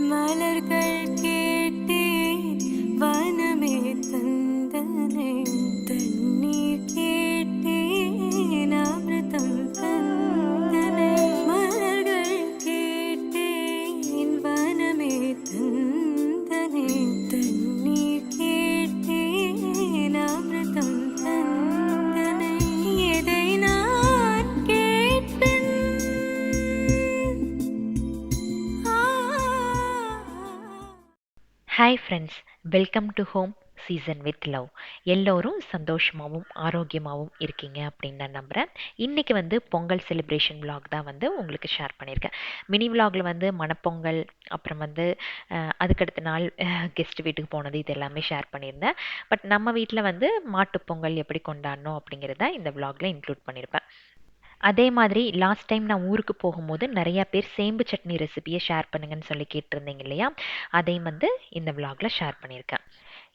மலர்கள் கேட்டேன் வனமே தந்தனை தண்ணீர் கேட்டேன் அமிர்தம் தந்தனை மலர்கள் கேட்டேன் வனமே தந்தனை தண்ணீர் கேட்டேன் அமிர்தம் தந்தனை எதை நான் கேட்பேன் hi friends, welcome to home season with love. எல்லோரும் சந்தோஷமாகவும் ஆரோக்கியமாகவும் இருக்கீங்க அப்படின்னு நான் நம்புகிறேன். இன்றைக்கி வந்து பொங்கல் செலிப்ரேஷன் vlog தான் வந்து உங்களுக்கு ஷேர் பண்ணியிருக்கேன். மினி vlogல வந்து மணப்பொங்கல், அப்புறம் வந்து அதுக்கடுத்த நாள் கெஸ்ட் வீட்டுக்கு போனது, இது எல்லாமே ஷேர் பண்ணியிருந்தேன். பட் நம்ம வீட்டில் வந்து மாட்டுப்பொங்கல் எப்படி கொண்டாடணும் அப்படிங்கிறத இந்த vlogல இன்க்ளூட் பண்ணியிருப்பேன். அதே மாதிரி லாஸ்ட் டைம் நான் ஊருக்கு போகும்போது நிறையா பேர் சேம்பு சட்னி ரெசிபியை ஷேர் பண்ணுங்கன்னு சொல்லி கேட்டிருந்தீங்க இல்லையா, அதையும் வந்து இந்த vlogல ஷேர் பண்ணியிருக்கேன்.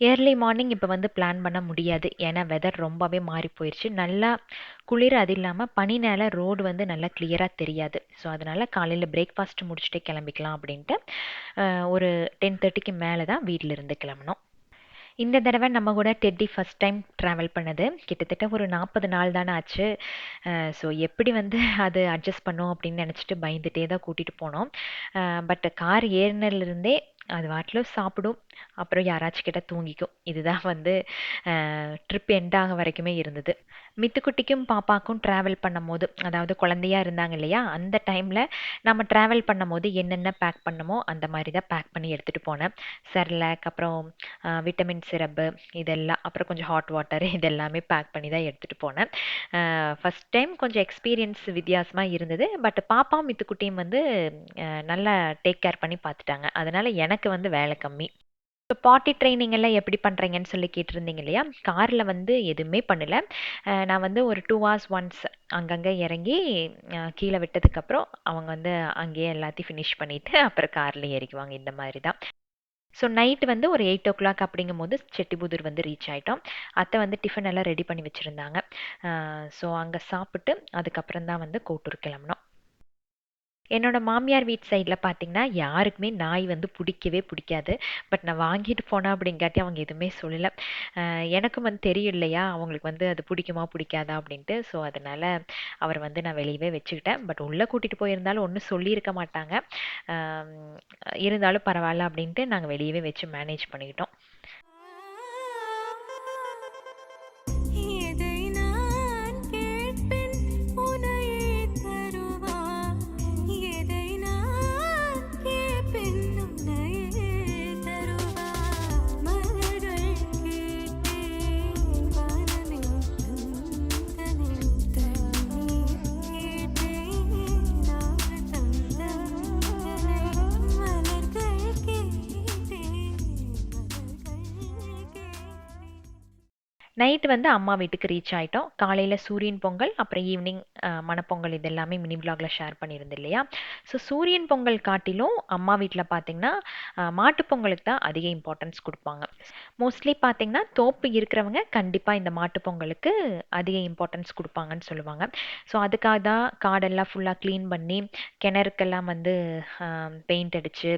ஏர்லி மார்னிங் இப்போ வந்து பிளான் பண்ண முடியாது, ஏன்னா வெதர் ரொம்பவே மாறி போயிடுச்சு. நல்லா குளிர், அது இல்லாமல் பனினால ரோடு வந்து நல்லா கிளியராக தெரியாது. ஸோ அதனால் காலையில் பிரேக்ஃபாஸ்ட் முடிச்சுட்டே கிளம்பிக்கலாம் அப்படின்ட்டு ஒரு 10:30க்கு மேலே தான் வீட்டிலிருந்து கிளம்பணும். இந்த தடவை நம்ம கூட டெட்டி ஃபஸ்ட் டைம் ட்ராவல் பண்ணது கிட்டத்தட்ட ஒரு 40 நாள் தானே ஆச்சு. ஸோ எப்படி வந்து அது அட்ஜஸ்ட் பண்ணோம் அப்படின்னு நினச்சிட்டு பயந்துட்டே தான் கூட்டிகிட்டு போனோம். பட் கார் ஏறினதுலேருந்தே அது வாட்டில் சாப்பிடும், அப்புறம் யாராச்சும் கிட்ட தூங்கிக்கும். இதுதான் வந்து ட்ரிப் எண்ட் ஆக வரைக்குமே இருந்தது. மித்துக்குட்டிக்கும் பாப்பாக்கும் ட்ராவல் பண்ணும் போது, அதாவது குழந்தையா இருந்தாங்க இல்லையா, அந்த டைமில் நம்ம ட்ராவல் பண்ணும் போது என்னென்ன பேக் பண்ணமோ அந்த மாதிரி தான் பேக் பண்ணி எடுத்துகிட்டு போனேன். செர்லாக், அப்புறம் விட்டமின் சிரப்பு, இதெல்லாம், அப்புறம் கொஞ்சம் ஹாட் வாட்டர், இதெல்லாமே பேக் பண்ணி தான் எடுத்துகிட்டு போனேன். ஃபஸ்ட் டைம் கொஞ்சம் எக்ஸ்பீரியன்ஸ் வித்தியாசமாக இருந்தது. பட் பாப்பா மித்துக்குட்டியும் வந்து நல்லா டேக் கேர் பண்ணி பார்த்துட்டாங்க. அதனால் எனக்கு வந்து வேலை கம்மி. இப்போ பாட்டி ட்ரைனிங் எல்லாம் எப்படி பண்ணுறீங்கன்னு சொல்லி கேட்டிருந்தீங்க இல்லையா, காரில் வந்து எதுவுமே பண்ணல. நான் வந்து ஒரு 2 hours ஒன்ஸ் அங்கங்கே இறங்கி கீழே விட்டதுக்கப்புறம் அவங்க வந்து அங்கேயே எல்லாத்தையும் ஃபினிஷ் பண்ணிவிட்டு அப்புறம் காரில் ஏறிக்குவாங்க. இந்த மாதிரி தான். ஸோ நைட்டு வந்து ஒரு 8 o'clock அப்படிங்கும் போது செட்டிபுதூர் வந்து ரீச் ஆகிட்டோம். அத்தை வந்து டிஃபன் எல்லாம் ரெடி பண்ணி வச்சுருந்தாங்க. ஸோ அங்கே சாப்பிட்டு அதுக்கப்புறம் தான் வந்து கோட்டூர் கிளம்புனோம். என்னோட மாமியார் வீட்டு சைடில் பார்த்தீங்கன்னா யாருக்குமே நாய் வந்து பிடிக்கவே பிடிக்காது. பட் நான் வாங்கிட்டு போனேன் அப்படிங்காட்டி அவங்க எதுவுமே சொல்லலை. எனக்கும் வந்து தெரியும் இல்லையா, அவங்களுக்கு வந்து அது பிடிக்குமா பிடிக்காதா அப்படின்ட்டு. ஸோ அதனால் அவர் வந்து நான் வெளியவே வச்சுக்கிட்டேன். பட் உள்ளே கூட்டிகிட்டு போயிருந்தாலும் ஒன்றும் சொல்லியிருக்க மாட்டாங்க. ஆம், இருந்தாலும் பரவாயில்ல அப்படின்ட்டு நாங்கள் வெளியவே வச்சு மேனேஜ் பண்ணிக்கிட்டோம். எதை நான் கேட்பேன் உனையே தருவாய் எதை நான் கேட்பேன் உனையே தருவாய் மலர்கள் கேட்டேன் வனமே தந்தனை தண்ணீர் கேட்டேன் அமிர்தம் தந்தனை மலர்கள் கேட்டேன் நைட்டு வந்து அம்மா வீட்டுக்கு ரீச் ஆகிட்டோம். காலையில் சூரியன் பொங்கல், அப்புறம் ஈவினிங் மணப்பொங்கல், இது எல்லாமே மினி vlogல ஷேர் பண்ணியிருந்தேன் இல்லையா. ஸோ சூரியன் பொங்கல் காட்டிலும் அம்மா வீட்டில் பார்த்தீங்கன்னா மாட்டுப்பொங்கலுக்கு தான் அதிக இம்பார்ட்டன்ஸ் கொடுப்பாங்க. மோஸ்ட்லி பார்த்தீங்கன்னா தோப்பு இருக்கிறவங்க கண்டிப்பாக இந்த மாட்டுப்பொங்கலுக்கு அதிக இம்பார்ட்டன்ஸ் கொடுப்பாங்கன்னு சொல்லுவாங்க. ஸோ அதுக்காக தான் காடெல்லாம் ஃபுல்லாக க்ளீன் பண்ணி, கிணறுக்கெல்லாம் வந்து பெயிண்ட் அடித்து,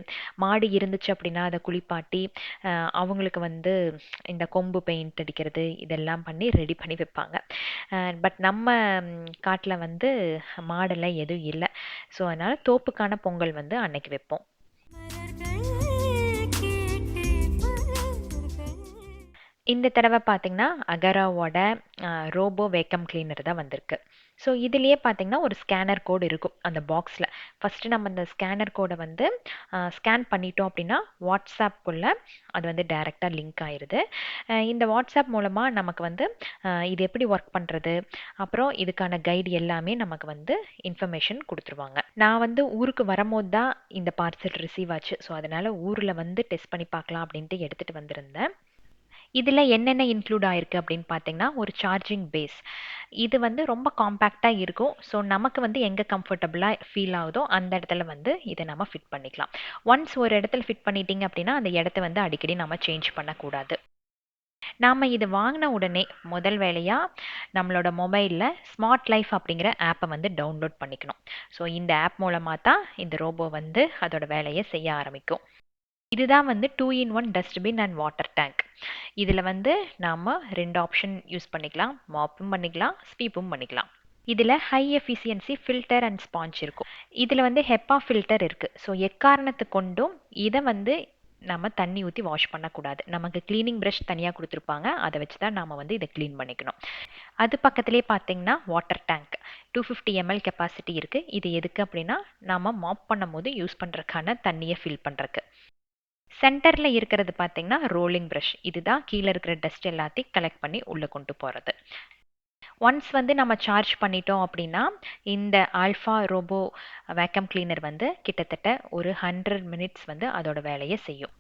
மாடு இருந்துச்சு அப்படின்னா அதை குளிப்பாட்டி, அவங்களுக்கு வந்து இந்த கொம்பு பெயிண்ட் அடிக்கிறது, இதெல்லாம் பண்ணி ரெடி பண்ணி வைப்பாங்க. பட் நம்ம காட்டில் வந்து மாடெல்லாம் எதுவும் இல்லை. ஸோ அதனால் தோப்புக்கான பொங்கல் வந்து அன்னைக்கு வைப்போம். மலர்கள் கேட்டேன் மலர்கள் இந்த தடவை பார்த்தீங்கன்னா அகராவோட ரோபோ வேக்கம் கிளீனர் தான் வந்திருக்கு. ஸோ இதுலேயே பார்த்தீங்கன்னா ஒரு ஸ்கேனர் கோடு இருக்கும் அந்த பாக்ஸில். ஃபஸ்ட்டு நம்ம அந்த ஸ்கேனர் கோடை வந்து ஸ்கேன் பண்ணிட்டோம் அப்படின்னா வாட்ஸ்அப்புக்குள்ளே அது வந்து டைரெக்டாக லிங்க் ஆயிடுது. இந்த வாட்ஸ்அப் மூலமாக நமக்கு வந்து இது எப்படி ஒர்க் பண்ணுறது, அப்புறம் இதுக்கான கைடு எல்லாமே நமக்கு வந்து இன்ஃபர்மேஷன் கொடுத்துருவாங்க. நான் வந்து ஊருக்கு வரும்போது தான் இந்த பார்சல் ரிசீவ் ஆச்சு. ஸோ அதனால் ஊரில் வந்து டெஸ்ட் பண்ணி பார்க்கலாம் அப்படின்ட்டு எடுத்துகிட்டு வந்திருந்தேன். இதில் என்னென்ன இன்க்ளூட் ஆயிருக்கு அப்படின்னு பார்த்தீங்கன்னா, ஒரு சார்ஜிங் பேஸ். இது வந்து ரொம்ப காம்பேக்டாக இருக்கும். ஸோ நமக்கு வந்து எங்கே கம்ஃபர்டபுளாக ஃபீல் ஆகுதோ அந்த இடத்துல வந்து இதை நம்ம ஃபிட் பண்ணிக்கலாம். ஒன்ஸ் ஒரு இடத்துல ஃபிட் பண்ணிட்டீங்க அப்படின்னா அந்த இடத்த வந்து அடிக்கடி நம்ம சேஞ்ச் பண்ணக்கூடாது. நாம் இது வாங்கின உடனே முதல் வேலையாக நம்மளோட மொபைலில் ஸ்மார்ட் லைஃப் அப்படிங்கிற ஆப்பை வந்து டவுன்லோட் பண்ணிக்கணும். ஸோ இந்த ஆப் மூலமாக தான் இந்த ரோபோ வந்து அதோட வேலையை செய்ய ஆரம்பிக்கும். இதுதான் வந்து 2 இன் 1 டஸ்ட்பின் அண்ட் வாட்டர் டேங்க். இதில் வந்து நாம் 2 ஆப்ஷன் யூஸ் பண்ணிக்கலாம். மாப்பும் பண்ணிக்கலாம், ஸ்வீப்பும் பண்ணிக்கலாம். இதில் high efficiency filter and sponge இருக்கும். இதில் வந்து ஹெப்பா ஃபில்டர் இருக்குது. ஸோ எக்காரணத்து கொண்டும் இதை வந்து நம்ம தண்ணி ஊற்றி வாஷ் பண்ணக்கூடாது. நமக்கு க்ளீனிங் ப்ரஷ் தனியாக கொடுத்துருப்பாங்க, அதை வச்சு தான் நாம் வந்து இதை க்ளீன் பண்ணிக்கணும். அது பக்கத்துலேயே பார்த்தீங்கன்னா வாட்டர் டேங்க் 250 ml கெப்பாசிட்டி இருக்குது. இது எதுக்கு அப்படின்னா நம்ம மாப் பண்ணும்போது யூஸ் பண்ணுறதுக்கான தண்ணியை ஃபில் பண்ணுறக்கு. சென்டரில் இருக்கிறது பார்த்தீங்கன்னா ரோலிங் ப்ரஷ். இதுதான் கீழே இருக்கிற டஸ்ட் எல்லாத்தையும் கலெக்ட் பண்ணி உள்ளே கொண்டு போகிறது. ஒன்ஸ் வந்து நம்ம சார்ஜ் பண்ணிட்டோம் அப்படின்னா இந்த ஆல்ஃபா ரோபோ வேக்கம் கிளீனர் வந்து கிட்டத்தட்ட ஒரு 100 மினிட்ஸ் வந்து அதோட வேலையை செய்யும்.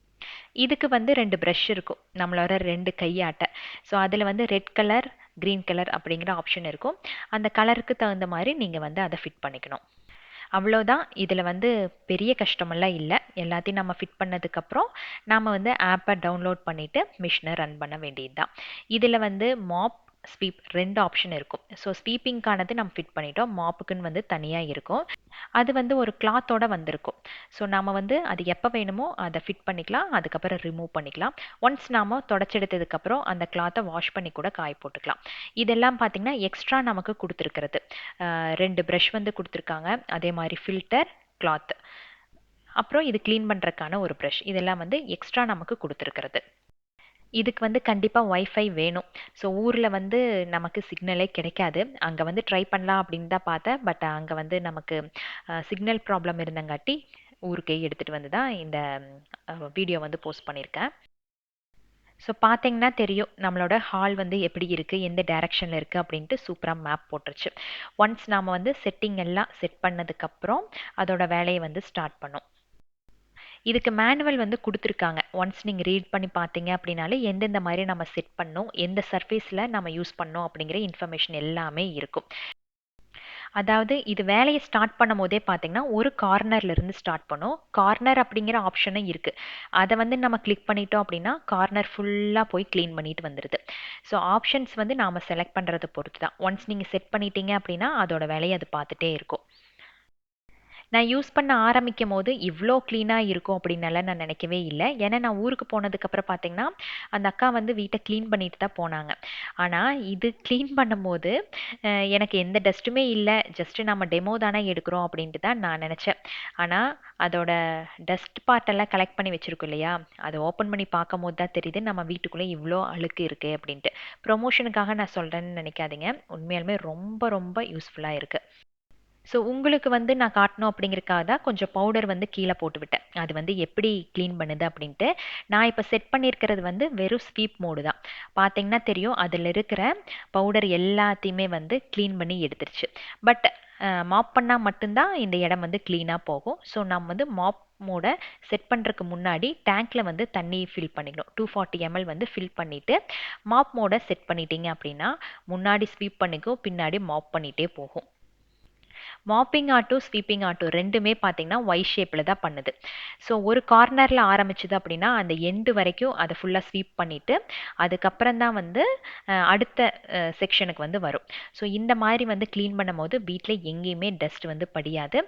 இதுக்கு வந்து 2 ப்ரஷ் இருக்கும், நம்மளோட 2 கையாட்ட. ஸோ அதில் வந்து ரெட் கலர், க்ரீன் கலர் அப்படிங்கிற ஆப்ஷன் இருக்கும். அந்த கலருக்கு தகுந்த மாதிரி நீங்கள் வந்து அதை ஃபிட் பண்ணிக்கணும். அவ்வளோதான். இதில் வந்து பெரிய கஷ்டமெல்லாம் இல்லை. எல்லாத்தையும் நம்ம ஃபிட் பண்ணதுக்கப்புறம் நாம் வந்து ஆப்பை டவுன்லோட் பண்ணிவிட்டு மிஷினை ரன் பண்ண வேண்டியது தான். இதில் வந்து மாப், ஸ்வீப் 2 ஆப்ஷன் இருக்கும். ஸோ ஸ்வீப்பிங்கானது நம்ம ஃபிட் பண்ணிட்டோம், மாப்புக்குன்னு வந்து தனியாக இருக்கும். அது வந்து ஒரு கிளாத்தோட வந்திருக்கும். ஸோ நாம் வந்து அது எப்போ வேணுமோ அதை ஃபிட் பண்ணிக்கலாம், அதுக்கப்புறம் ரிமூவ் பண்ணிக்கலாம். ஒன்ஸ் நாம் தொடச்செடுத்ததுக்கப்புறம் அந்த கிளாத்தை வாஷ் பண்ணி கூட காய போட்டுக்கலாம். இதெல்லாம் பார்த்திங்கன்னா எக்ஸ்ட்ரா நமக்கு கொடுத்துருக்கிறது. 2 ப்ரஷ் வந்து கொடுத்துருக்காங்க, அதே மாதிரி ஃபில்டர், கிளாத், அப்புறம் இது க்ளீன் பண்ணுறதுக்கான ஒரு ப்ரஷ். இதெல்லாம் வந்து எக்ஸ்ட்ரா நமக்கு கொடுத்துருக்கிறது. இதுக்கு வந்து கண்டிப்பாக ஒய்ஃபை வேணும். ஸோ ஊரில் வந்து நமக்கு சிக்னலே கிடைக்காது. அங்கே வந்து ட்ரை பண்ணலாம் அப்படின்னு தான் பார்த்தேன். பட் அங்கே வந்து நமக்கு சிக்னல் ப்ராப்ளம் இருந்தங்காட்டி ஊருக்கே எடுத்துகிட்டு வந்து தான் இந்த வீடியோ வந்து போஸ்ட் பண்ணியிருக்கேன். ஸோ பார்த்தீங்கன்னா தெரியும் நம்மளோட ஹால் வந்து எப்படி இருக்குது, எந்த டைரக்ஷனில் இருக்குது அப்படின்ட்டு சூப்பராக மேப் போட்டுருச்சு. ஒன்ஸ் நாம் வந்து செட்டிங் எல்லாம் செட் பண்ணதுக்கப்புறம் அதோட வேலையை வந்து ஸ்டார்ட் பண்ணோம். இதுக்கு மேனுவல் வந்து கொடுத்துருக்காங்க. ஒன்ஸ் நீங்கள் ரீட் பண்ணி பார்த்தீங்க அப்படின்னாலே எந்தெந்த மாதிரி நம்ம செட் பண்ணோம், எந்த சர்ஃபேஸில் நம்ம யூஸ் பண்ணோம் அப்படிங்கிற இன்ஃபர்மேஷன் எல்லாமே இருக்கும். அதாவது இது வேலையை ஸ்டார்ட் பண்ணும் போதே பார்த்தீங்கன்னா ஒரு கார்னர்லேருந்து ஸ்டார்ட் பண்ணும். கார்னர் அப்படிங்கிற ஆப்ஷனும் இருக்குது. அதை வந்து நம்ம கிளிக் பண்ணிட்டோம் அப்படின்னா கார்னர் ஃபுல்லாக போய் க்ளீன் பண்ணிட்டு வந்துடுது. ஸோ ஆப்ஷன்ஸ் வந்து நாம் செலக்ட் பண்ணுறதை பொறுத்து தான். ஒன்ஸ் நீங்கள் செட் பண்ணிட்டீங்க அப்படின்னா அதோட வேலையை அது பார்த்துட்டே இருக்கும். நான் யூஸ் பண்ண ஆரம்பிக்கும் போது இவ்வளோ க்ளீனாக இருக்கும் அப்படின்னலாம் நான் நினைக்கவே இல்லை. ஏன்னா நான் ஊருக்கு போனதுக்கப்புறம் பார்த்தீங்கன்னா அந்த அக்கா வந்து வீட்டை க்ளீன் பண்ணிட்டு தான் போனாங்க. ஆனால் இது க்ளீன் பண்ணும்போது எனக்கு எந்த டஸ்ட்டுமே இல்லை, ஜஸ்ட்டு நம்ம டெமோ தானே எடுக்கிறோம் அப்படின்ட்டு தான் நான் நினச்சேன். ஆனால் அதோட டஸ்ட் பார்ட்டெல்லாம் கலெக்ட் பண்ணி வச்சுருக்கோம் இல்லையா, அதை ஓப்பன் பண்ணி பார்க்கும் போது தான் தெரியுது நம்ம வீட்டுக்குள்ளே இவ்வளோ அழுக்கு இருக்குது அப்படின்ட்டு. ப்ரொமோஷனுக்காக நான் சொல்கிறேன்னு நினைக்காதீங்க, உண்மையாலுமே ரொம்ப ரொம்ப யூஸ்ஃபுல்லாக இருக்குது. ஸோ உங்களுக்கு வந்து நான் காட்டணும் அப்படிங்கிறக்காக தான் கொஞ்சம் பவுடர் வந்து கீழே போட்டு விட்டேன், அது வந்து எப்படி க்ளீன் பண்ணுது அப்படின்ட்டு. நான் இப்போ செட் பண்ணியிருக்கிறது வந்து வெறும் ஸ்வீப் மோடு தான். பார்த்தீங்கன்னா தெரியும் அதில் இருக்கிற பவுடர் எல்லாத்தையுமே வந்து க்ளீன் பண்ணி எடுத்துருச்சு. பட் மாப் பண்ணால் மட்டும்தான் இந்த இடம் வந்து க்ளீனாக போகும். ஸோ நம்ம வந்து மாப் மோட செட் பண்ணுறதுக்கு முன்னாடி டேங்க்கில் வந்து தண்ணி ஃபில் பண்ணிக்கணும். 240 ml வந்து ஃபில் பண்ணிவிட்டு மாப் மோட செட் பண்ணிட்டீங்க அப்படின்னா முன்னாடி ஸ்வீப் பண்ணிக்கும், பின்னாடி மாப் பண்ணிகிட்டே போகும். மாப்பிங் ஆட்டோ, ஸ்வீப்பிங் ஆட்டோ ரெண்டுமே பார்த்தீங்கன்னா ஒய் ஷேப்பில் தான் பண்ணுது. ஸோ ஒரு கார்னரில் ஆரம்பிச்சுது அப்படின்னா அந்த எண்டு வரைக்கும் அதை ஃபுல்லாக ஸ்வீப் பண்ணிவிட்டு அதுக்கப்புறம் தான் வந்து அடுத்த செக்ஷனுக்கு வந்து வரும். ஸோ இந்த மாதிரி வந்து க்ளீன் பண்ணும் போது வீட்டில் எங்கேயுமே டஸ்ட் வந்து படியாது.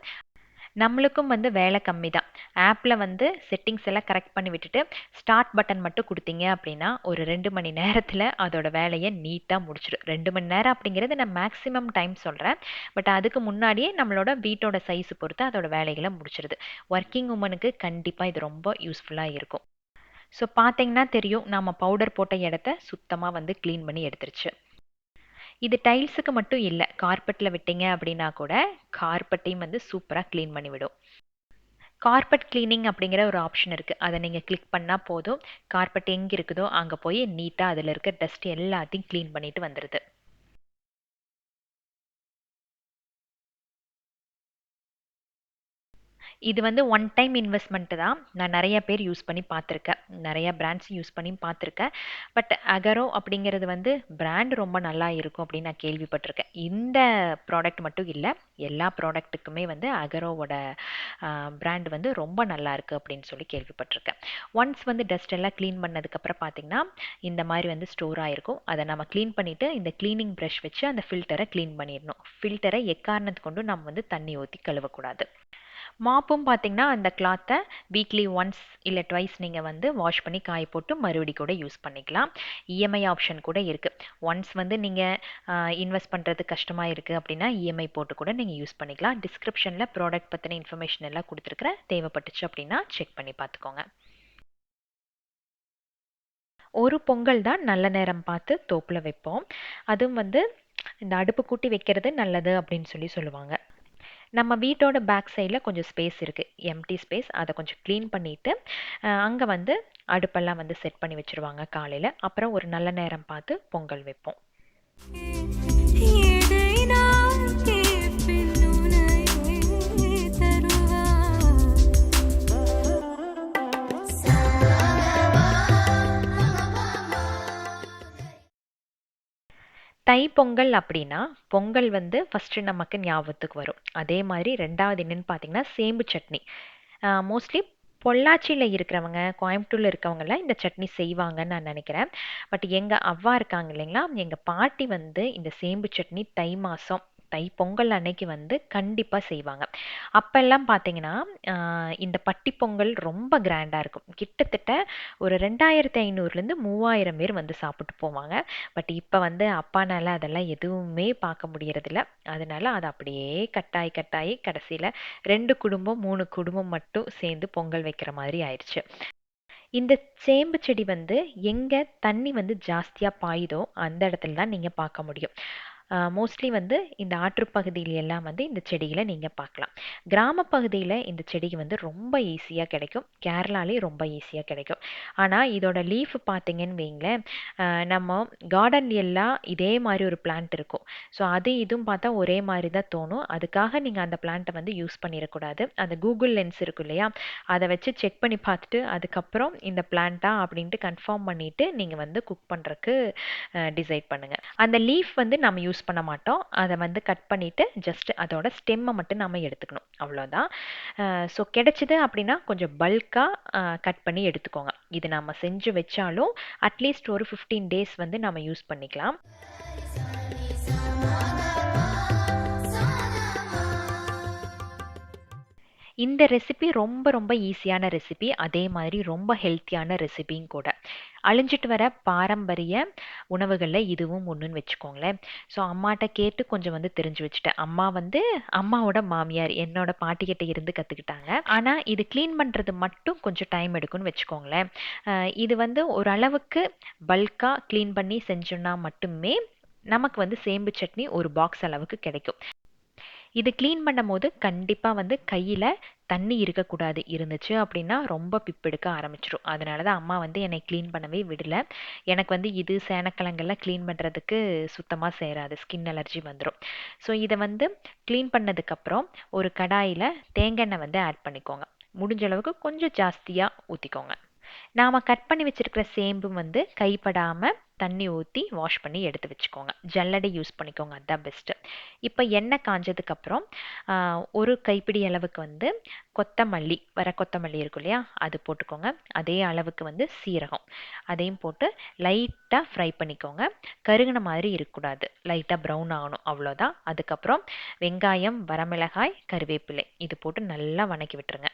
நம்மளுக்கும் வந்து வேலை கம்மி தான். ஆப்பில் வந்து செட்டிங்ஸ் எல்லாம் கரெக்ட் பண்ணி விட்டுட்டு ஸ்டார்ட் பட்டன் மட்டும் கொடுத்தீங்க அப்படின்னா ஒரு 2 மணி நேரத்தில் அதோட வேலையை நீட்டாக முடிச்சிடும். 2 மணி நேரம் அப்படிங்கிறது நான் மேக்ஸிமம் டைம் சொல்கிறேன். பட் அதுக்கு முன்னாடியே நம்மளோட வீட்டோட சைஸ் பொறுத்து அதோட வேலைகளை முடிச்சிடுது. ஒர்க்கிங் உமனுக்கு கண்டிப்பாக இது ரொம்ப யூஸ்ஃபுல்லாக இருக்கும். ஸோ பார்த்தீங்கன்னா தெரியும் நம்ம பவுடர் போட்ட இடத்த சுத்தமாக வந்து க்ளீன் பண்ணி எடுத்துருச்சு. இது டைல்ஸுக்கு மட்டும் இல்லை, கார்பெட்டில் விட்டீங்க அப்படின்னா கூட கார்பெட்டையும் வந்து சூப்பராக க்ளீன் பண்ணிவிடும். கார்பெட் கிளீனிங் அப்படிங்கிற ஒரு ஆப்ஷன் இருக்குது, அதை நீங்கள் கிளிக் பண்ணால் போதும். கார்பெட் எங்கே இருக்குதோ அங்கே போய் நீட்டாக அதில் இருக்க டஸ்ட் எல்லாத்தையும் க்ளீன் பண்ணிட்டு வந்துடுது. இது வந்து ஒன் டைம் இன்வெஸ்ட்மெண்ட்டு தான். நான் நிறைய பேர் யூஸ் பண்ணி பார்த்துருக்கேன், நிறைய பிராண்ட்ஸ் யூஸ் பண்ணி பார்த்துருக்கேன். பட் அகரோ அப்படிங்கிறது வந்து பிராண்ட் ரொம்ப நல்லா இருக்கும் அப்படின்னு நான் கேள்விப்பட்டிருக்கேன். இந்த ப்ராடக்ட் மட்டும் இல்லை, எல்லா ப்ராடக்ட்டுக்குமே வந்து அகரோவோட பிராண்ட் வந்து ரொம்ப நல்லா இருக்குது அப்படின்னு சொல்லி கேள்விப்பட்டிருக்கேன். ஒன்ஸ் வந்து டஸ்ட் எல்லாம் க்ளீன் பண்ணதுக்கப்புறம் பார்த்தீங்கன்னா இந்த மாதிரி வந்து ஸ்டோர் ஆகிருக்கும். அதை நம்ம க்ளீன் பண்ணிவிட்டு இந்த க்ளீனிங் ப்ரஷ் வச்சு அந்த ஃபில்டரை க்ளீன் பண்ணிடணும். ஃபில்டரை எக்காரணத்து கொண்டும் நம்ம வந்து தண்ணி ஊற்றி கழுவக்கூடாது. மாப்பும் பார்த்தீங்கன்னா அந்த கிளாத்தை வீக்லி ஒன்ஸ் இல்லை ட்வைஸ் நீங்கள் வந்து வாஷ் பண்ணி காய போட்டு மறுபடி கூட யூஸ் பண்ணிக்கலாம். இஎம்ஐ ஆப்ஷன் கூட இருக்குது. ஒன்ஸ் வந்து நீங்கள் இன்வெஸ்ட் பண்ணுறது கஷ்டமாக இருக்குது அப்படின்னா இஎம்ஐ போட்டு கூட நீங்கள் யூஸ் பண்ணிக்கலாம். டிஸ்கிரிப்ஷனில் ப்ராடக்ட் பற்றின இன்ஃபர்மேஷன் எல்லாம் கொடுத்துருக்குறேன், தேவைப்பட்டுச்சு அப்படின்னா செக் பண்ணி பார்த்துக்கோங்க. ஒரு பொங்கல் தான் நல்ல நேரம் பார்த்து தோப்பில் வைப்போம். அதுவும் வந்து இந்த அடுப்பு கூட்டி வைக்கிறது நல்லது அப்படின்னு சொல்லுவாங்க. நம்ம வீட்டோட பேக் சைடில் கொஞ்சம் ஸ்பேஸ் இருக்குது, எம்டி ஸ்பேஸ். அதை கொஞ்சம் க்ளீன் பண்ணிவிட்டு அங்கே வந்து அடுப்பெல்லாம் வந்து செட் பண்ணி வச்சுருவாங்க காலையில். அப்புறம் ஒரு நல்ல நேரம் பார்த்து பொங்கல் வைப்போம். எதை நான் கேட்பேன் உனையே தருவாய். தைப்பொங்கல் அப்படின்னா பொங்கல் வந்து ஃபஸ்ட்டு நமக்கு ஞாபகத்துக்கு வரும். அதே மாதிரி ரெண்டாவது என்னன்னு பார்த்தீங்கன்னா சேம்பு சட்னி. மோஸ்ட்லி பொள்ளாச்சியில் இருக்கிறவங்க, கோயம்புத்தூரில் இருக்கவங்கலாம் இந்த சட்னி செய்வாங்கன்னு நான் நினைக்கிறேன். பட் எங்கள் அவ்வா இருக்காங்க இல்லைங்களா, எங்கள் பாட்டி வந்து இந்த சேம்பு சட்னி தை மாதம் தை பொங்கல் அன்னைக்கு வந்து கண்டிப்பாக செய்வாங்க. அப்பெல்லாம் பார்த்தீங்கன்னா இந்த பட்டி பொங்கல் ரொம்ப கிராண்டாக இருக்கும். கிட்டத்தட்ட ஒரு 2500லேருந்து 3000 பேர் வந்து சாப்பிட்டு போவாங்க. பட் இப்போ வந்து அப்பானால அதெல்லாம் எதுவுமே பார்க்க முடியறதில்ல. அதனால அது அப்படியே கட்டாயி கட்டாயி கடைசியில் 2 குடும்பம் 3 குடும்பம் மட்டும் சேர்ந்து பொங்கல் வைக்கிற மாதிரி ஆயிடுச்சு. இந்த சேம்பு செடி வந்து எங்கே தண்ணி வந்து ஜாஸ்தியாக பாயுதோ அந்த இடத்துல தான் நீங்கள் பார்க்க முடியும். மோஸ்ட்லி வந்து இந்த ஆற்றுப்பகுதியில எல்லாம் வந்து இந்த செடிகளை நீங்கள் பார்க்கலாம். கிராம பகுதியில் இந்த செடி வந்து ரொம்ப ஈஸியாக கிடைக்கும். கேரளாலே ரொம்ப ஈஸியாக கிடைக்கும். ஆனால் இதோட லீஃப் பார்த்தீங்கன்னு வைங்களேன், நம்ம கார்டன் எல்லாம் இதே மாதிரி ஒரு பிளான்ட் இருக்கும். ஸோ அது இதுவும் பார்த்தா ஒரே மாதிரி தான் தோணும். அதுக்காக நீங்கள் அந்த பிளான்ட்டை வந்து யூஸ் பண்ணிடக்கூடாது. அந்த கூகுள் லென்ஸ் இருக்கும் இல்லையா, அதை வச்சு செக் பண்ணி பார்த்துட்டு அதுக்கப்புறம் இந்த பிளான்ட்டா அப்படின்ட்டு கன்ஃபார்ம் பண்ணிவிட்டு நீங்கள் வந்து குக் பண்ணுறக்கு டிசைட் பண்ணுங்கள். அந்த லீஃப் வந்து நம்ம யூஸ் பண்ண மாட்டோம். அதை வந்து கட் பண்ணிவிட்டு ஜஸ்ட் அதோட ஸ்டெம்மை மட்டும் நம்ம எடுத்துக்கணும், அவ்வளோதான். ஸோ கிடைச்சிது அப்படின்னா கொஞ்சம் பல்காக கட் பண்ணி எடுத்துக்கோங்க. இது நம்ம செஞ்சு வச்சாலும் அட்லீஸ்ட் ஒரு 15 டேஸ் வந்து நம்ம யூஸ் பண்ணிக்கலாம். இந்த ரெசிபி ரொம்ப ரொம்ப ஈஸியான ரெசிபி, அதே மாதிரி ரொம்ப ஹெல்த்தியான ரெசிபியும் கூட. அழிஞ்சிட்டு வர பாரம்பரிய உணவுகளில் இதுவும் ஒன்றுன்னு வச்சுக்கோங்களேன். ஸோ அம்மாட்ட கேட்டு கொஞ்சம் வந்து தெரிஞ்சு வச்சுட்டேன். அம்மா வந்து அம்மாவோட மாமியார் என்னோட பாட்டிக்கிட்ட இருந்து கற்றுக்கிட்டாங்க. ஆனால் இது க்ளீன் பண்ணுறது மட்டும் கொஞ்சம் டைம் எடுக்கும்னு வச்சுக்கோங்களேன். இது வந்து ஓரளவுக்கு பல்காக க்ளீன் பண்ணி செஞ்சோன்னா மட்டுமே நமக்கு வந்து சேம்பு சட்னி ஒரு பாக்ஸ் அளவுக்கு கிடைக்கும். இது க்ளீன் பண்ணும்போது கண்டிப்பாக வந்து கையில் தண்ணி இருக்கக்கூடாது. இருந்துச்சு அப்படின்னா ரொம்ப பிப்பெடுக்க ஆரம்பிச்சிடும். அதனால தான் அம்மா வந்து என்னை க்ளீன் பண்ணவே விடலை. எனக்கு வந்து இது சேனக்கிழங்கெல்லாம் க்ளீன் பண்ணுறதுக்கு சுத்தமாக சேராது, ஸ்கின் அலர்ஜி வந்துடும். ஸோ இதை வந்து க்ளீன் பண்ணதுக்கப்புறம் ஒரு கடாயில் தேங்காய் எண்ணெய் வந்து ஆட் பண்ணிக்கோங்க. முடிஞ்ச அளவுக்கு கொஞ்சம் ஜாஸ்தியாக ஊற்றிக்கோங்க. நாம் கட் பண்ணி வச்சுருக்கிற சேம்பு வந்து கைப்படாமல் தண்ணி ஊற்றி வாஷ் பண்ணி எடுத்து வச்சுக்கோங்க. ஜல்லடை யூஸ் பண்ணிக்கோங்க, அதுதான் பெஸ்ட்டு. இப்போ எண்ணெய் காஞ்சதுக்கப்புறம் ஒரு கைப்பிடி அளவுக்கு வந்து கொத்தமல்லி, வர கொத்தமல்லி இருக்கும் இல்லையா, அது போட்டுக்கோங்க. அதே அளவுக்கு வந்து சீரகம், அதையும் போட்டு லைட்டாக ஃப்ரை பண்ணிக்கோங்க. கருகின மாதிரி இருக்கக்கூடாது, லைட்டாக ப்ரௌன் ஆகணும், அவ்வளோதான். அதுக்கப்புறம் வெங்காயம், வரமிளகாய், கருவேப்பிலை இது போட்டு நல்லா வதக்கி விட்டுருங்க.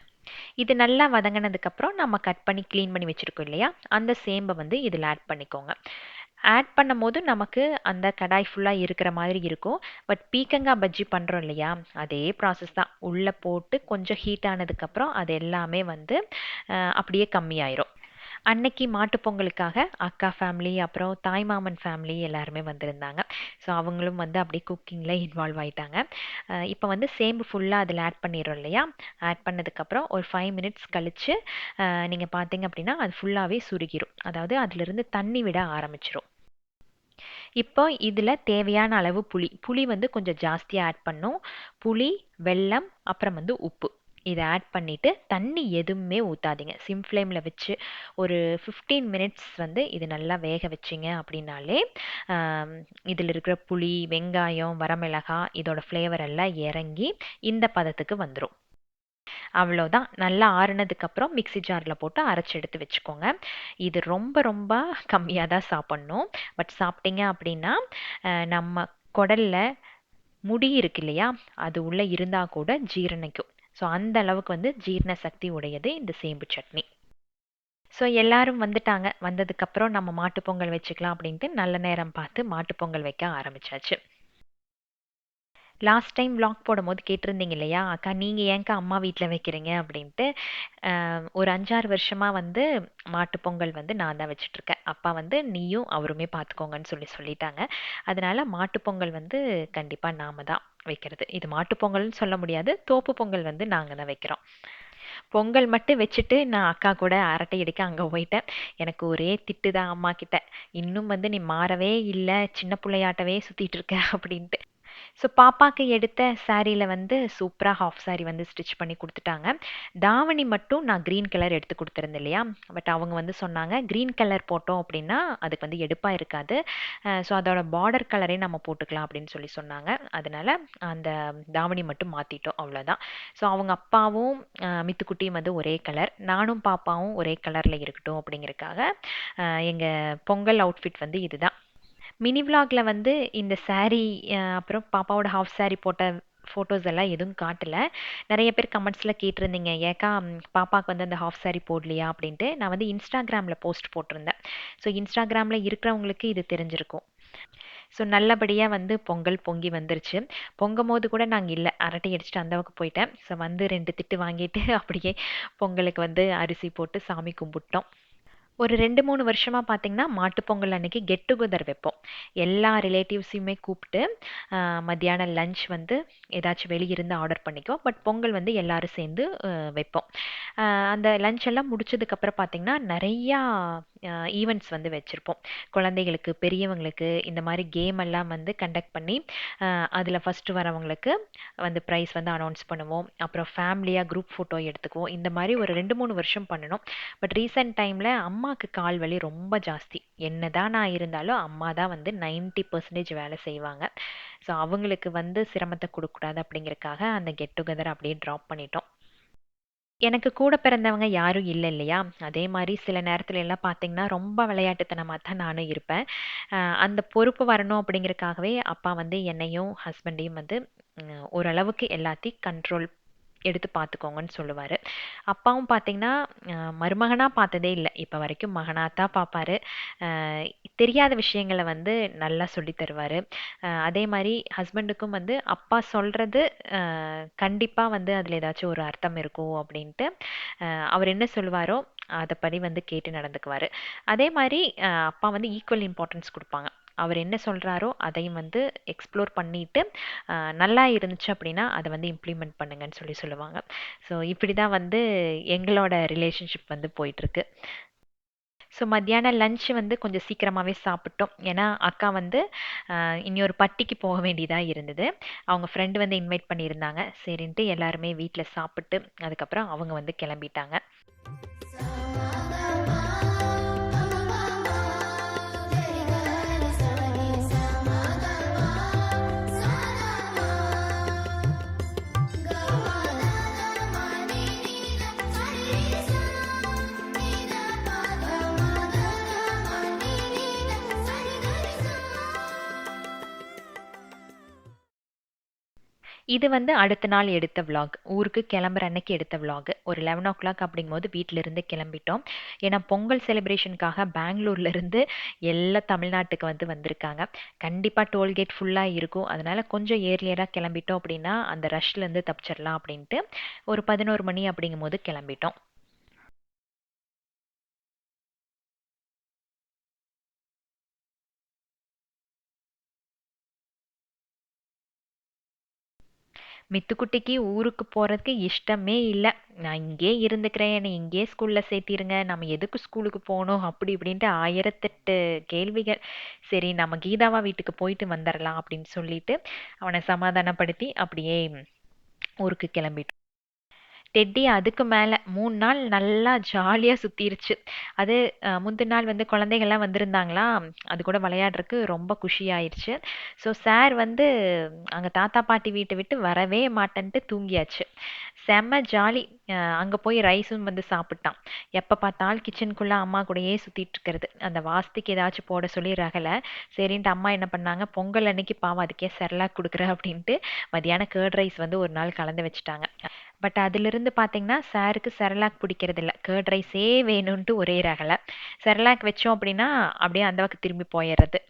இது நல்லா வதங்கினதுக்கப்புறம் நம்ம கட் பண்ணி க்ளீன் பண்ணி வச்சுருக்கோம் இல்லையா, அந்த சேம்பை வந்து இதில் ஆட் பண்ணிக்கோங்க. ஆட் பண்ணும்போது நமக்கு அந்த கடாய் ஃபுல்லாக இருக்கிற மாதிரி இருக்கும். பட் பீக்கங்காய் பஜ்ஜி பண்ணுறோம் இல்லையா, அதே ப்ராசஸ் தான். உள்ளே போட்டு கொஞ்சம் ஹீட் ஆனதுக்கப்புறம் அது எல்லாமே வந்து அப்படியே கம்மியாயிரும். அன்னைக்கு மாட்டுப்பொங்கலுக்காக அக்கா ஃபேமிலி, அப்புறம் தாய் மாமன் ஃபேமிலி எல்லாருமே வந்திருந்தாங்க. ஸோ அவங்களும் வந்து அப்படியே குக்கிங்கில் இன்வால்வ் ஆகிட்டாங்க. இப்போ வந்து சேம்பு ஃபுல்லாக அதில் ஆட் பண்ணிடுறோம் இல்லையா, ஆட் பண்ணதுக்கப்புறம் ஒரு 5 மினிட்ஸ் கழித்து நீங்கள் பார்த்தீங்க அப்படின்னா அது ஃபுல்லாகவே சுருகிரும். அதாவது அதிலிருந்து தண்ணி விட ஆரம்பிச்சிரும். இப்போ இதில் தேவையான அளவு புளி வந்து கொஞ்சம் ஜாஸ்தியாக ஆட் பண்ணும். புளி, வெல்லம், அப்புறம் வந்து உப்பு இதை ஆட் பண்ணிவிட்டு தண்ணி எதுவுமே ஊற்றாதீங்க. சிம் ஃப்ளேமில் வச்சு ஒரு 15 மினிட்ஸ் வந்து இது நல்லா வேக வச்சிங்க அப்படின்னாலே இதில் இருக்கிற புளி, வெங்காயம், வரமிளகாய் இதோட ஃப்ளேவர் எல்லாம் இறங்கி இந்த பதத்துக்கு வந்துடும். அவ்வளோதான். நல்லா ஆறுனதுக்கப்புறம் மிக்ஸி ஜாரில் போட்டு அரைச்சி எடுத்து வச்சுக்கோங்க. இது ரொம்ப ரொம்ப கம்மியாக தான் சாப்பிட்ணும். பட் சாப்பிட்டீங்க அப்படின்னா நம்ம குடல்ல முடி இருக்கு இல்லையா, அது உள்ளே இருந்தால் கூட ஜீரணிக்கும். ஸோ அந்த அளவுக்கு வந்து ஜீரண சக்தி உடையது இந்த சேம்பு சட்னி. ஸோ எல்லாரும் வந்துட்டாங்க. வந்ததுக்கப்புறம் நம்ம மாட்டுப் பொங்கல் வச்சுக்கலாம் அப்படின்ட்டு நல்ல நேரம் பார்த்து மாட்டுப் பொங்கல் வைக்க ஆரம்பிச்சாச்சு. லாஸ்ட் டைம் vlog போடும்போது கேட்டிருந்தீங்க இல்லையா, அக்கா நீங்கள் ஏன்க்கா அம்மா வீட்டில் வைக்கிறீங்க அப்படின்ட்டு. ஒரு 5-6 வருஷமா வந்து மாட்டுப் பொங்கல் வந்து நான் தான் வச்சிட்ருக்கேன். அப்பா வந்து நீயும் அவருமே பார்த்துக்கோங்கன்னு சொல்லிட்டாங்க. அதனால மாட்டுப் பொங்கல் வந்து கண்டிப்பாக நாம தான் வைக்கிறது. இது மாட்டுப் பொங்கல்னு சொல்ல முடியாது, தோப்பு பொங்கல் வந்து நாங்கள் தான் வைக்கிறோம். பொங்கல் மட்டும் வச்சுட்டு நான் அக்கா கூட அரட்டை அடிக்க அங்கே போயிட்டேன். எனக்கு ஒரே திட்டு தான் அம்மா கிட்ட. இன்னும் வந்து நீ மாறவே இல்லை, சின்ன பிள்ளையாட்டவே சுற்றிட்டு இருக்க அப்படின்ட்டு. ஸோ பாப்பாக்கு எடுத்த சாரியில் வந்து சூப்பராக ஹாஃப் சாரி வந்து ஸ்டிச் பண்ணி கொடுத்துட்டாங்க. தாவணி மட்டும் நான் க்ரீன் கலர் எடுத்து கொடுத்துருந்தேன் இல்லையா, பட் அவங்க வந்து சொன்னாங்க க்ரீன் கலர் போட்டோம் அப்படின்னா அதுக்கு வந்து எடுப்பாக இருக்காது, ஸோ அதோட பார்டர் கலரே நம்ம போட்டுக்கலாம் அப்படின்னு சொன்னாங்க. அதனால அந்த தாவணி மட்டும் மாற்றிட்டோம், அவ்வளோதான். ஸோ அவங்க அப்பாவும் மித்துக்குட்டியும் வந்து ஒரே கலர், நானும் பாப்பாவும் ஒரே கலரில் இருக்கட்டும் அப்படிங்கிறதுக்காக எங்கள் பொங்கல் அவுட்ஃபிட் வந்து இதுதான். மினி விலாக்ல வந்து இந்த saree அப்புறம் பாப்பாவோட ஹாஃப் saree போட்ட ஃபோட்டோஸ் எல்லாம் எதுவும் காட்டல. நிறைய பேர் கமெண்ட்ஸில் கேட்டிருந்தீங்க ஏக்கா பாப்பாவுக்கு வந்து அந்த ஹாஃப் saree போடலையா அப்படின்ட்டு. நான் வந்து இன்ஸ்டாகிராமில் போஸ்ட் போட்டிருந்தேன். ஸோ இன்ஸ்டாகிராமில் இருக்கிறவங்களுக்கு இது தெரிஞ்சிருக்கும். ஸோ நல்லபடியாக வந்து பொங்கல் பொங்கி வந்துருச்சு. பொங்கும் போது கூட நாங்கள் இல்லை, அரட்டை அடிச்சுட்டு அந்த பக்கம் போயிட்டேன். ஸோ வந்து 2 திட்டு வாங்கிட்டு அப்படியே பொங்கலுக்கு வந்து அரிசி போட்டு சாமி கும்பிட்டோம். ஒரு 2-3 வருஷமா பார்த்தீங்கன்னா மாட்டுப் பொங்கல் அன்னைக்கு கெட் டுகெதர் வைப்போம். எல்லா ரிலேட்டிவ்ஸையுமே கூப்பிட்டு மத்தியானம் லஞ்ச் வந்து ஏதாச்சும் வெளியிருந்து ஆர்டர் பண்ணிக்குவோம். பட் பொங்கல் வந்து எல்லாரும் சேர்ந்து வைப்போம். அந்த லஞ்ச் எல்லாம் முடிச்சதுக்கப்புறம் பார்த்தீங்கன்னா நிறையா ஈவெண்ட்ஸ் வந்து வச்சுருப்போம். குழந்தைகளுக்கு, பெரியவங்களுக்கு இந்த மாதிரி கேம் எல்லாம் வந்து கண்டக்ட் பண்ணி அதில் ஃபஸ்ட்டு வரவங்களுக்கு வந்து ப்ரைஸ் வந்து அனௌன்ஸ் பண்ணுவோம். அப்புறம் ஃபேமிலியாக குரூப் ஃபோட்டோ எடுத்துக்குவோம். இந்த மாதிரி ஒரு 2-3 வருஷம் பண்ணணும். பட் ரீசெண்ட் டைமில் அம்மாவுக்கு கால் வலி ரொம்ப ஜாஸ்தி. என்னதான் நான் இருந்தாலும் அம்மா தான் வந்து 90% வேலை செய்வாங்க. ஸோ அவங்களுக்கு வந்து சிரமத்தை கொடுக்கக்கூடாது அப்படிங்கிறதுக்காக அந்த கெட் டுகெதர் அப்படியே ட்ராப் பண்ணிட்டோம். எனக்கு கூட பிறந்தவங்க யாரும் இல்லை இல்லையா, அதே மாதிரி சில நேரத்துல எல்லாம் பார்த்தீங்கன்னா ரொம்ப விளையாட்டுத்தனமாக தான் நானும் இருப்பேன். அந்த பொறுப்பு வரணும் அப்படிங்கிறதுக்காகவே அப்பா வந்து என்னையும் ஹஸ்பண்டையும் வந்து ஓரளவுக்கு எல்லாத்தையும் கண்ட்ரோல் எடுத்து பார்த்துக்கோங்கன்னு சொல்லுவார். அப்பாவும் பார்த்தீங்கன்னா மருமகனாக பார்த்ததே இல்லை, இப்போ வரைக்கும் மகனாக தான் பார்ப்பாரு. தெரியாத விஷயங்களை வந்து நல்லா சொல்லி தருவார். அதே மாதிரி ஹஸ்பண்டுக்கும் வந்து அப்பா சொல்கிறது கண்டிப்பாக வந்து அதில் ஏதாச்சும் ஒரு அர்த்தம் இருக்கும் அப்படின்ட்டு அவர் என்ன சொல்லுவாரோ அதைப்படி வந்து கேட்டு நடந்துக்குவார். அதே மாதிரி அப்பா வந்து ஈக்குவல் இம்பார்ட்டன்ஸ் கொடுப்பாங்க. அவர் என்ன சொல்கிறாரோ அதையும் வந்து எக்ஸ்ப்ளோர் பண்ணிட்டு நல்லா இருந்துச்சு அப்படின்னா அதை வந்து இம்ப்ளிமெண்ட் பண்ணுங்கன்னு சொல்லுவாங்க. ஸோ இப்படி தான் வந்து எங்களோட ரிலேஷன்ஷிப் வந்து போயிட்டுருக்கு. ஸோ மத்தியானம் லஞ்ச் வந்து கொஞ்சம் சீக்கிரமாகவே சாப்பிட்டோம். ஏன்னா அக்கா வந்து இனி ஒரு பட்டிக்கு போக வேண்டியதாக இருந்தது. அவங்க ஃப்ரெண்டு வந்து இன்வைட் பண்ணியிருந்தாங்க. சரின்ட்டு எல்லாருமே வீட்டில் சாப்பிட்டு அதுக்கப்புறம் அவங்க வந்து கிளம்பிட்டாங்க. இது வந்து அடுத்த நாள் எடுத்த vlog. ஊருக்கு கிளம்புற அன்னைக்கு எடுத்த vlog. ஒரு 11 o'clock அப்படிங்கும்போது வீட்டிலிருந்து கிளம்பிட்டோம். ஏன்னா பொங்கல் செலிப்ரேஷனுக்காக பெங்களூர்லேருந்து எல்லாம் தமிழ்நாட்டுக்கு வந்து வந்திருக்காங்க. கண்டிப்பாக டோல்கேட் ஃபுல்லாக இருக்கும். அதனால கொஞ்சம் ஏர்லியராக கிளம்பிட்டோம் அப்படின்னா அந்த ரஷ்லேருந்து தப்பிச்சிடலாம் அப்படின்ட்டு ஒரு 11 மணி அப்படிங்கும்போது கிளம்பிட்டோம். மித்துக்குட்டிக்கு ஊருக்கு போகிறதுக்கு இஷ்டமே இல்லை. நான் இங்கே இருந்துக்கிறேன், என்னை இங்கேயே ஸ்கூலில் சேர்த்திருங்க, நம்ம எதுக்கு ஸ்கூலுக்கு போகணும் அப்படி இப்படின்ட்டு 1008 கேள்விகள். சரி நம்ம கீதாவா வீட்டுக்கு போயிட்டு வந்துடலாம் அப்படின்னு சொல்லிட்டு அவனை சமாதானப்படுத்தி அப்படியே ஊருக்கு கிளம்பிட்டோம். டெட்டி அதுக்கு மேலே 3 நாள் நல்லா ஜாலியாக சுற்றிருச்சு. அது முந்தின நாள் வந்து குழந்தைகள்லாம் வந்திருந்தாங்களா, அது கூட விளையாடுறதுக்கு ரொம்ப குஷியாயிருச்சு. ஸோ சார் வந்து அங்கே தாத்தா பாட்டி வீட்டை விட்டு வரவே மாட்டேன்ட்டு தூங்கியாச்சு. செம்ம ஜாலி. அங்கே போய் ரைஸும் வந்து சாப்பிட்டான். எப்போ பார்த்தாலும் கிச்சனுக்குள்ளே அம்மா கூடயே சுற்றிட்டு இருக்கிறது. அந்த வாஸ்திக்கு ஏதாச்சும் போட சொல்லி ரகலை. சரின்ட்டு அம்மா என்ன பண்ணாங்க, பொங்கல் அன்னைக்கு பாவம் அதுக்கே செரலாக் கொடுக்குற அப்படின்ட்டு மதியானம் கேர்ட் ரைஸ் வந்து ஒரு நாள் கலந்து வச்சுட்டாங்க. பட் அதிலிருந்து பார்த்தீங்கன்னா சாருக்கு செரலாக் பிடிக்கிறதில்ல. கர்ட் ரைஸே வேணும்ன்ட்டு ஒரே ரகலை. செரலாக் வச்சோம் அப்படின்னா அப்படியே அந்த பக்கம் திரும்பி போயிடுறது.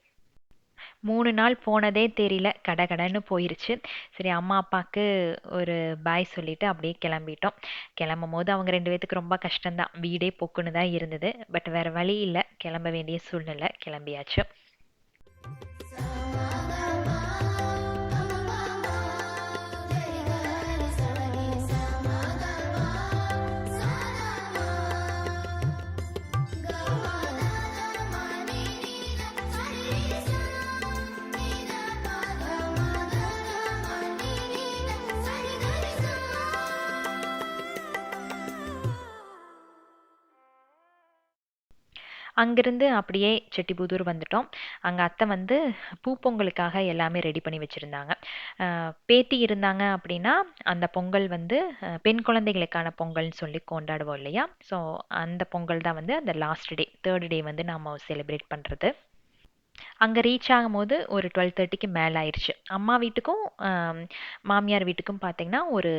3 நாள் போனதே தெரியல. கடகடன்னு போயிருச்சு. சரி அம்மா, அப்பாக்கு ஒரு பாய் சொல்லிட்டு அப்படியே கிளம்பிட்டோம். கிளம்பும்போது அவங்க 2 பேத்துக்கு ரொம்ப கஷ்டம்தான். வீடே பொக்குன்னு தான் இருந்தது. பட் வேற வழி இல்ல. கிளம்ப வேண்டிய சூழ்நிலை. கிளம்பியாச்சு. அங்கிருந்து அப்படியே செட்டிபுதூர் வந்துட்டோம். அங்க அத்தை வந்து பூப்பொங்கலுக்காக எல்லாமே ரெடி பண்ணி வச்சிருந்தாங்க. பேத்தி இருந்தாங்க அப்படின்னா அந்த பொங்கல் வந்து பெண் குழந்தைகளுக்கான பொங்கல்னு சொல்லி கொண்டாடுவோம் இல்லையா? ஸோ அந்த பொங்கல் தான் வந்து அந்த லாஸ்ட் டே, 3rd டே வந்து நாம செலிப்ரேட் பண்றது. அங்கே ரீச் ஆகும்போது ஒரு 12:30க்கு மேலே ஆயிடுச்சு. அம்மா வீட்டுக்கும் மாமியார் வீட்டுக்கும் பார்த்தீங்கன்னா ஒரு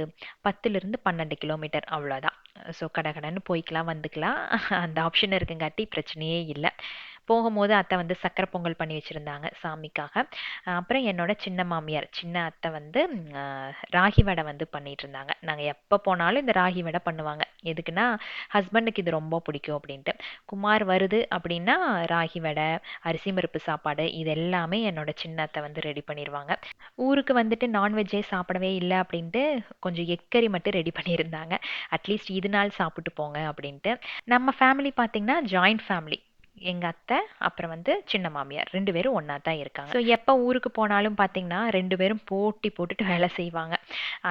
10லிருந்து 12 கிலோமீட்டர் அவ்வளோதான். ஸோ கடகடன்னு போய்க்கலாம் வந்துக்கலாம். அந்த ஆப்ஷன் இருக்குங்காட்டி பிரச்சனையே இல்லை. போகும்போது அத்தை வந்து சக்கரை பொங்கல் பண்ணி வச்சுருந்தாங்க சாமிக்காக. அப்புறம் என்னோட சின்ன மாமியார் சின்ன அத்தை வந்து ராகி வடை வந்து பண்ணிட்டு இருந்தாங்க. நாங்கள் எப்போ போனாலும் இந்த ராகி வடை பண்ணுவாங்க. எதுக்குன்னா ஹஸ்பண்டுக்கு இது ரொம்ப பிடிக்கும் அப்படின்ட்டு. குமார் வருது அப்படின்னா ராகி வடை, அரிசி பருப்பு சாப்பாடு இது எல்லாமே என்னோட சின்ன அத்தை வந்து ரெடி பண்ணிடுவாங்க. ஊருக்கு வந்துட்டு நான்வெஜ்ஜே சாப்பிடவே இல்லை அப்படின்ட்டு கொஞ்சம் எக்கறி மட்டும் ரெடி பண்ணியிருந்தாங்க. அட்லீஸ்ட் இது நாள் சாப்பிட்டு போங்க அப்படின்ட்டு. நம்ம ஃபேமிலி பார்த்தீங்கன்னா ஜாயிண்ட் ஃபேமிலி. எங்க அத்தை அப்புறம் வந்து சின்ன மாமியார் 2 பேரும் ஒண்ணா தான் இருக்காங்க. ஸோ எப்போ ஊருக்கு போனாலும் பார்த்தீங்கன்னா 2 பேரும் போட்டி போட்டுட்டு வேலை செய்வாங்க.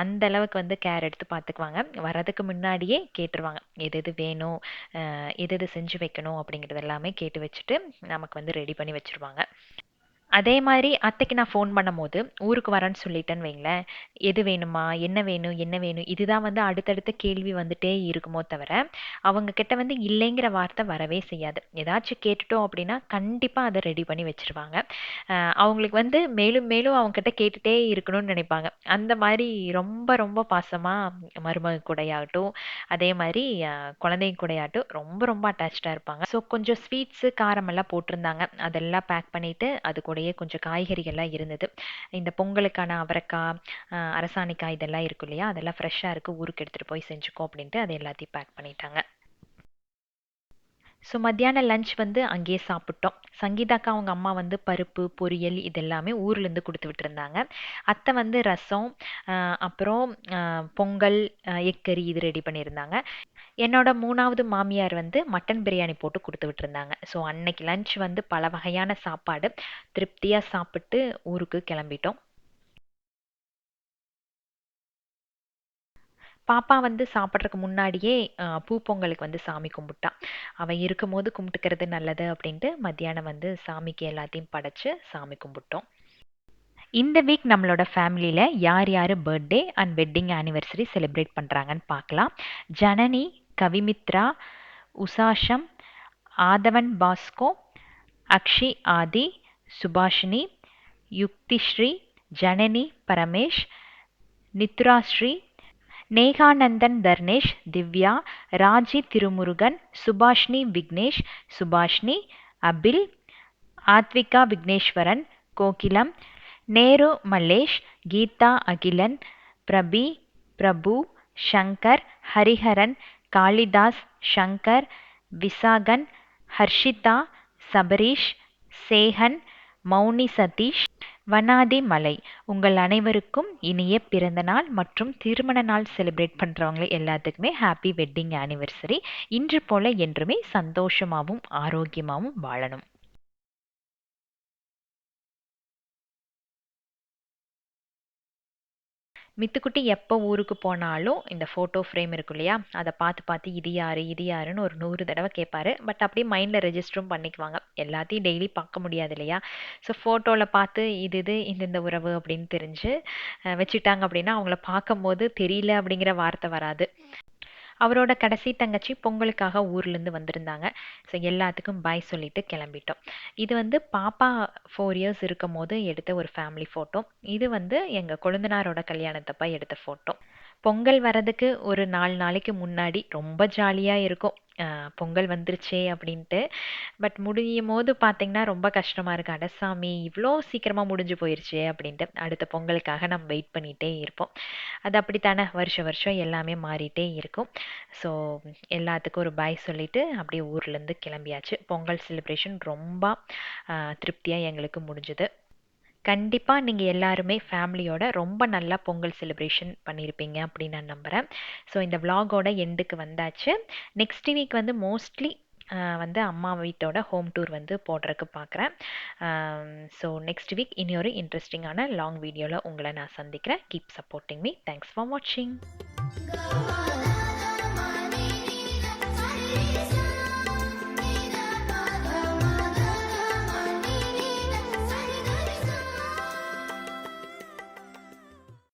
அந்த அளவுக்கு வந்து கேர் எடுத்து பார்த்துக்குவாங்க. வர்றதுக்கு முன்னாடியே கேட்டுருவாங்க. எது எது வேணும், எது எது செஞ்சு வைக்கணும் அப்படிங்கிறது எல்லாமே கேட்டு வச்சுட்டு நமக்கு வந்து ரெடி பண்ணி வச்சுருவாங்க. அதே மாதிரி அத்தைக்கு நான் ஃபோன் பண்ணும்போது ஊருக்கு வரேன்னு சொல்லிட்டேன்னு வைங்களேன், எது வேணுமா, என்ன வேணும், என்ன வேணும், இதுதான் வந்து அடுத்தடுத்த கேள்வி வந்துட்டே இருக்குமோ தவிர அவங்க கிட்ட வந்து இல்லைங்கிற வார்த்தை வரவே செய்யாது. ஏதாச்சும் கேட்டுட்டோம் அப்படின்னா கண்டிப்பாக அதை ரெடி பண்ணி வச்சிருவாங்க. அவங்களுக்கு வந்து மேலும் மேலும் அவங்க கிட்ட கேட்டுட்டே இருக்கணும்னு நினைப்பாங்க. அந்த மாதிரி ரொம்ப ரொம்ப பாசமாக மருமக கூடயாகட்டும், அதே மாதிரி குழந்தைங்க கூடயாகட்டும் ரொம்ப ரொம்ப அட்டாச்சாக இருப்பாங்க. ஸோ கொஞ்சம் ஸ்வீட்ஸு காரமெல்லாம் போட்டிருந்தாங்க. அதெல்லாம் பேக் பண்ணிவிட்டு அது கூடயே கொஞ்சம் காய்கறிகள்லாம் இருந்தது. இந்த பொங்கலுக்கான அவரைக்காய், அரசாணிக்காய் இதெல்லாம் இருக்கும் இல்லையா, அதெல்லாம் ஃப்ரெஷ்ஷாக இருக்குது, ஊருக்கு எடுத்துகிட்டு போய் செஞ்சுக்கோ அப்படின்ட்டு அது எல்லாத்தையும் பேக் பண்ணிட்டாங்க. ஸோ மத்தியானம் லஞ்ச் வந்து அங்கேயே சாப்பிட்டோம். சங்கீதாக்கா அவங்க அம்மா வந்து பருப்பு, பொரியல் இதெல்லாமே ஊர்லேருந்து கொடுத்து விட்டுருந்தாங்க. அத்தை வந்து ரசம், அப்புறம் பொங்கல், எக் கறி இது ரெடி பண்ணியிருந்தாங்க. என்னோட 3வது மாமியார் வந்து மட்டன் பிரியாணி போட்டு கொடுத்து விட்டுருந்தாங்க. ஸோ அன்னைக்கு லஞ்ச் வந்து பல வகையான சாப்பாடு திருப்தியாக சாப்பிட்டு ஊருக்கு கிளம்பிட்டோம். பாப்பா வந்து சாப்பிட்றதுக்கு முன்னாடியே பூப்பொங்கலுக்கு வந்து சாமி கும்பிட்டா. அவள் இருக்கும்போது கும்பிட்டுக்கிறது நல்லது அப்படின்ட்டு மத்தியானம் வந்து சாமிக்கு எல்லாத்தையும் படைச்சு சாமி கும்பிட்டோம். இந்த வீக் நம்மளோட ஃபேமிலியில் யார் யார் birthday and wedding anniversary celebrate பண்ணுறாங்கன்னு பார்க்கலாம். ஜனனி, கவிமித்ரா, உஷாஷம், ஆதவன் பாஸ்கோ, அக்ஷி ஆதி, சுபாஷினி, யுக்திஸ்ரீ, ஜனனி பரமேஷ், நித்ராஸ்ரீ, நேகானந்தன் தர்னேஷ், திவ்யா, ராஜி திருமுருகன், சுபாஷ்னி விக்னேஷ், சுபாஷ்னி, அபில், ஆத்விகா விக்னேஸ்வரன், கோகிலம், நேரு மல்லேஷ், கீதா அகிலன், பிரபி, பிரபு, ஷங்கர், ஹரிஹரன், காளிதாஸ், ஷங்கர், விசாகன், ஹர்ஷிதா, சபரீஷ், சேகன், மௌனி சதீஷ், வனாதி மலை. உங்கள் அனைவருக்கும் இனிய பிறந்த நாள் மற்றும் திருமண நாள் செலிப்ரேட் பண்ணுறவங்க எல்லாத்துக்குமே ஹாப்பி வெட்டிங் ஆனிவர்சரி. இன்று போல என்றுமே சந்தோஷமாகவும் ஆரோக்கியமாகவும் வாழணும். மித்துக்குட்டி எப்போ ஊருக்கு போனாலும் இந்த ஃபோட்டோ ஃப்ரேம் இருக்கும் இல்லையா, அதை பார்த்து பார்த்து இது யார் இது யாருன்னு ஒரு 100 தடவை கேட்பாரு. பட் அப்படியே மைண்டில் ரெஜிஸ்டரும் பண்ணிக்குவாங்க. எல்லாத்தையும் டெய்லி பார்க்க முடியாது இல்லையா. ஸோ ஃபோட்டோவில் பார்த்து இது இது இந்த உறவு அப்படின்னு தெரிஞ்சு வச்சுட்டாங்க அப்படின்னா அவங்கள பார்க்கும்போது தெரியல அப்படிங்கிற வார்த்தை வராது. அவரோட கடைசி தங்கச்சி பொங்கலுக்காக ஊர்லேருந்து வந்திருந்தாங்க. ஸோ எல்லாத்துக்கும் பாய் சொல்லிட்டு கிளம்பிட்டோம். இது வந்து பாப்பா 4 இயர்ஸ் இருக்கும் போது எடுத்த ஒரு ஃபேமிலி ஃபோட்டோ. இது வந்து எங்கள் கொழுந்தனாரோட கல்யாணத்தப்ப எடுத்த ஃபோட்டோ. பொங்கல் வரதுக்கு ஒரு 4 நாளைக்கு முன்னாடி ரொம்ப ஜாலியாக இருக்கும். பொங்கல் வந்துருச்சே அப்படின்ட்டு. பட் முடியும் போது பார்த்தீங்கன்னா ரொம்ப கஷ்டமாக இருக்கு. அட சாமி இவ்வளோ சீக்கிரமாக முடிஞ்சு போயிருச்சே அப்படின்ட்டு. அடுத்த பொங்கலுக்காக நம்ம வெயிட் பண்ணிகிட்டே இருப்போம். அது அப்படித்தானே வருஷம் வருஷம் எல்லாமே மாறிட்டே இருக்கும். ஸோ எல்லாத்துக்கும் ஒரு பாய் சொல்லிட்டு அப்படியே ஊர்லேருந்து கிளம்பியாச்சு. பொங்கல் செலிப்ரேஷன் ரொம்ப திருப்தியாக எங்களுக்கு முடிஞ்சுது. கண்டிப்பா நீங்க எல்லாருமே ஃபேமிலியோட ரொம்ப நல்லா பொங்கல் செலிப்ரேஷன் பண்ணியிருப்பீங்க அப்படின்னு நான் நம்புறேன். ஸோ இந்த விலாகோட எண்டுக்கு வந்தாச்சு. நெக்ஸ்ட் வீக் வந்து மோஸ்ட்லி வந்து அம்மா வீட்டோட ஹோம் டூர் வந்து போடுறதுக்கு பார்க்குறேன். ஸோ நெக்ஸ்ட் வீக் இனி ஒரு இன்ட்ரெஸ்டிங்கான லாங் வீடியோவில் உங்களை நான் சந்திக்கிறேன். Keep supporting me. Thanks for வாட்சிங்.